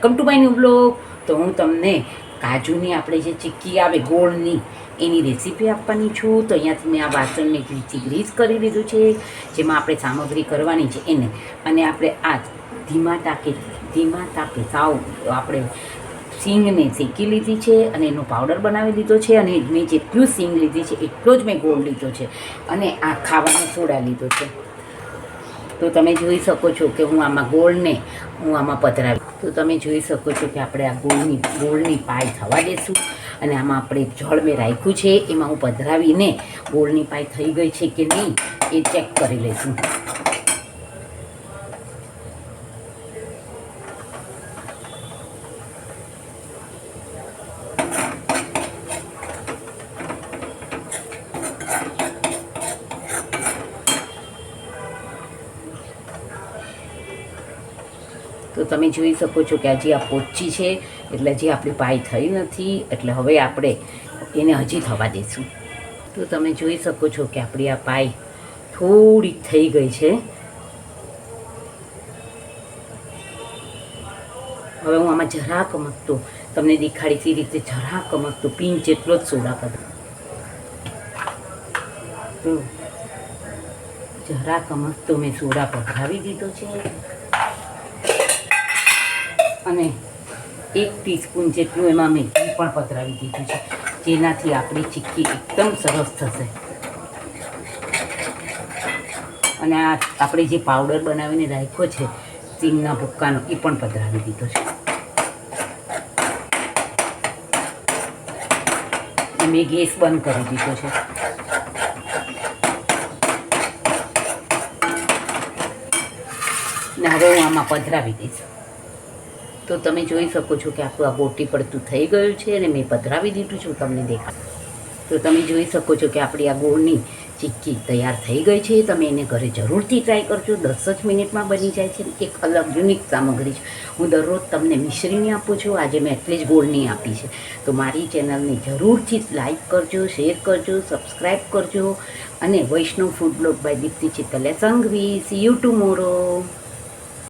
Welcome to my new blog. તો હું તમને કાજુની આપણે જે ચીક્કી આવે ગોળની એની રેસીપી આપવાની છું. તો અહીંયાથી મેં આ વાસણને ગ્રીસ કરી લીધું છે, જેમાં આપણે સામગ્રી કરવાની છે એને. અને આપણે આ ધીમા તાપે સાવ આપણે સિંગને શેકી લીધી છે અને એનો પાવડર બનાવી લીધો છે. અને મેં જેટલું સિંગ લીધી છે એટલો જ મેં ગોળ લીધો છે અને આ ખાવાનો સોડા લીધો છે. તો તમે જોઈ શકો છો કે હું આમાં પધરાવી. તો તમે જોઈ શકો છો કે આપણે આ ગોળની પાય થવા દેશું. અને આમાં આપણે જળ મેં રાખ્યું છે, એમાં હું પધરાવીને ગોળની પાય થઈ ગઈ છે કે નહીં એ ચેક કરી લઈશું. તો તમે જોઈ શકો છો કે હજી આ પોચી છે, એટલે હજી આપણી પાય થઈ નથી. એટલે હવે આપણે એને હજી થવા દઈશું. તો તમે જોઈ શકો છો કે આપણી આ પાય થોડીક થઈ ગઈ છે. હવે હું આમાં જરાક મસ્તો તમને દેખાડીશ એ રીતે જરાક મસ્તો પિંચ જેટલો જ સોડા કરું. તો જરાક મસ્તો મેં સોડા પધરાવી દીધો છે અને 1 ટીસ્પૂન જેટલું એમાં મેં ઘી પણ પધરાવી દીધું છે, જેનાથી આપણી ચીક્કી એકદમ સરસ થશે. અને આ આપણે જે પાવડર બનાવીને રાખ્યો છે સિંગના ભૂક્કાનો એ પણ પધરાવી દીધો છે. મેં ગેસ બંધ કરી દીધો છે. ને હવે હું આમાં પધરાવી દઈશ. તો તમે જોઈ શકો છો કે આપણું આ બોટી પડતું થઈ ગયું છે અને મેં પધરાવી દીધું છું, તમને દેખાય. તો તમે જોઈ શકો છો કે આપણી આ ગોળની ચીક્કી તૈયાર થઈ ગઈ છે. તમે એને ઘરે જરૂરથી ટ્રાય કરજો, 10 જ મિનિટમાં બની જાય છે. એક અલગ યુનિક સામગ્રી છે. હું દરરોજ તમને મિશ્રીની આપું છું, આજે મેં એટલે જ ગોળની આપી છે. તો મારી ચેનલને જરૂરથી લાઈક કરજો, શેર કરજો, સબસ્ક્રાઈબ કરજો. અને Vaishnav food blog by Deepti Chittale Sanghvi. See you tomorrow.